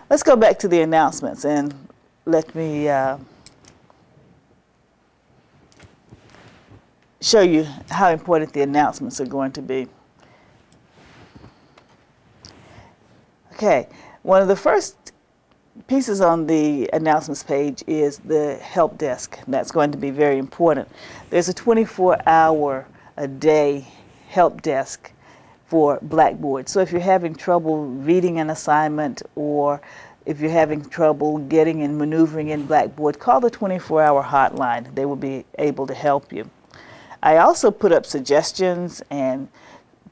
Let's go back to the announcements and let me show you how important the announcements are going to be. Okay, one of the first pieces on the announcements page is the help desk. That's going to be very important. There's a 24-hour-a-day help desk for Blackboard. So if you're having trouble reading an assignment, or if you're having trouble getting and maneuvering in Blackboard, call the 24-hour hotline. They will be able to help you. I also put up suggestions and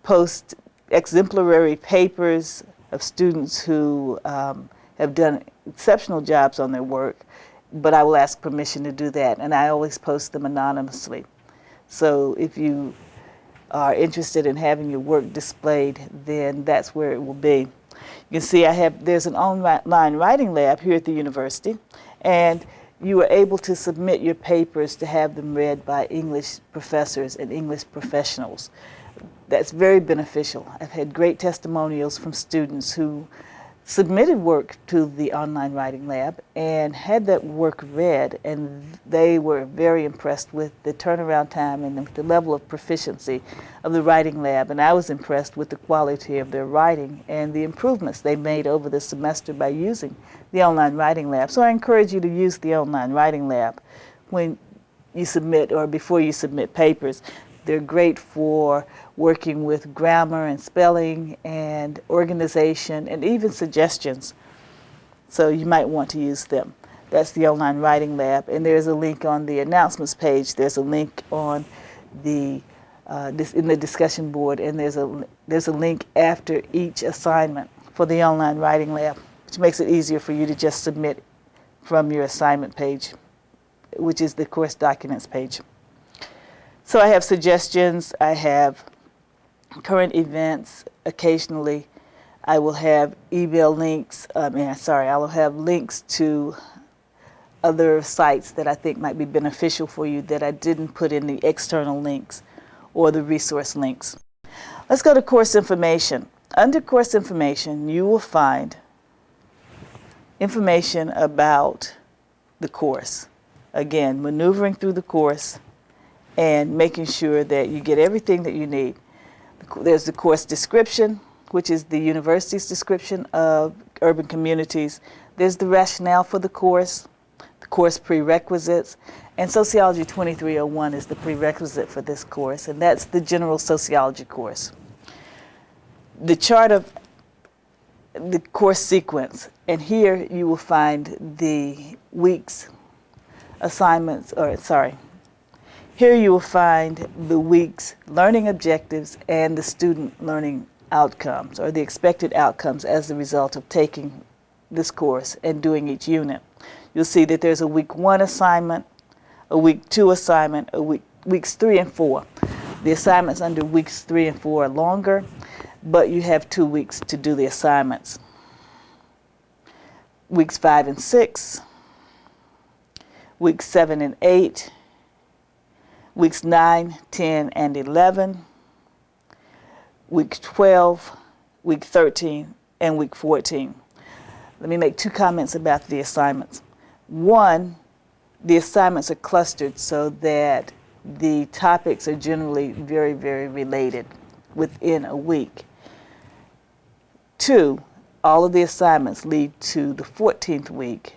post exemplary papers of students who have done exceptional jobs on their work, but I will ask permission to do that, and I always post them anonymously. So if you are interested in having your work displayed, then that's where it will be. You can see there's an online writing lab here at the university, and you are able to submit your papers to have them read by English professors and English professionals. That's very beneficial. I've had great testimonials from students who submitted work to the online writing lab and had that work read, and they were very impressed with the turnaround time and the level of proficiency of the writing lab, and I was impressed with the quality of their writing and the improvements they made over the semester by using the online writing lab. So I encourage you to use the online writing lab when you submit or before you submit papers. They're great for working with grammar and spelling and organization and even suggestions. So you might want to use them. That's the online writing lab. And there's a link on the announcements page. There's a link on the in the discussion board, and there's a link after each assignment for the online writing lab, which makes it easier for you to just submit from your assignment page, which is the course documents page. So I have suggestions, I have current events. Occasionally I will have email links, I will have links to other sites that I think might be beneficial for you that I didn't put in the external links or the resource links. Let's go to course information. Under course information, you will find information about the course. Again, maneuvering through the course and making sure that you get everything that you need. There's the course description, which is the university's description of urban communities. There's the rationale for the course prerequisites, and Sociology 2301 is the prerequisite for this course, and that's the general sociology course. The chart of the course sequence, and here you will find the week's assignments, here you will find the week's learning objectives and the student learning outcomes, or the expected outcomes as a result of taking this course and doing each unit. You'll see that there's a week 1 assignment, a week 2 assignment, weeks 3 and 4. The assignments under weeks 3 and 4 are longer, but you have 2 weeks to do the assignments. Weeks 5 and 6, weeks 7 and 8, weeks 9, 10, and 11, week 12, week 13, and week 14. Let me make 2 comments about the assignments. One, the assignments are clustered so that the topics are generally very, very related within a week. 2, all of the assignments lead to the 14th week,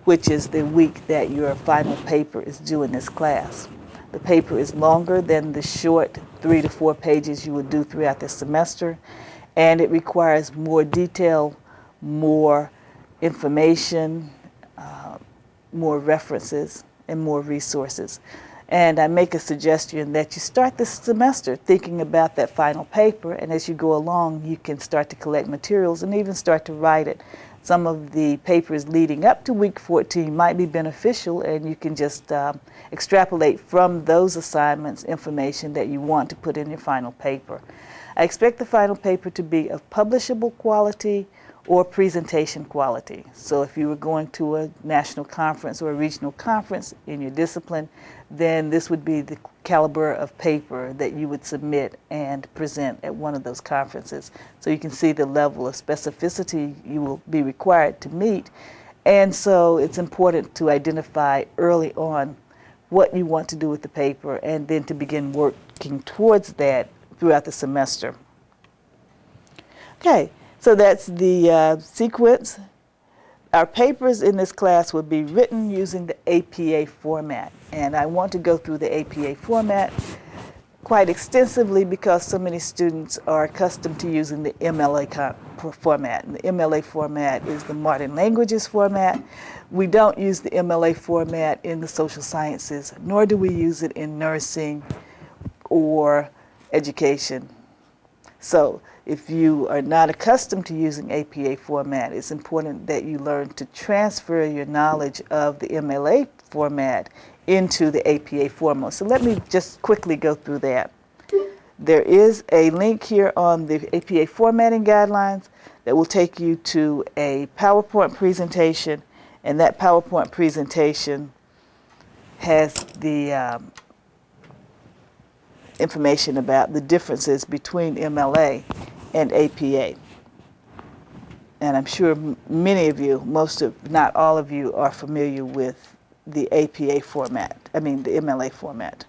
which is the week that your final paper is due in this class. The paper is longer than the short 3 to 4 pages you would do throughout the semester, and it requires more detail, more information, more references, and more resources. And I make a suggestion that you start this semester thinking about that final paper, and as you go along you can start to collect materials and even start to write it. Some of the papers leading up to week 14 might be beneficial, and you can just extrapolate from those assignments information that you want to put in your final paper. I expect the final paper to be of publishable quality or presentation quality. So if you were going to a national conference or a regional conference in your discipline, then this would be the caliber of paper that you would submit and present at one of those conferences. So you can see the level of specificity you will be required to meet. And so it's important to identify early on what you want to do with the paper and then to begin working towards that throughout the semester. Okay, so that's the sequence. Our papers in this class will be written using the APA format. And I want to go through the APA format quite extensively because so many students are accustomed to using the MLA format. And the MLA format is the modern languages format. We don't use the MLA format in the social sciences, nor do we use it in nursing or education. So if you are not accustomed to using APA format, it's important that you learn to transfer your knowledge of the MLA format into the APA format. So let me just quickly go through that. There is a link here on the APA formatting guidelines that will take you to a PowerPoint presentation, and that PowerPoint presentation has the information about the differences between MLA and APA. And I'm sure many of you, not all of you, are familiar with the APA format, the MLA format.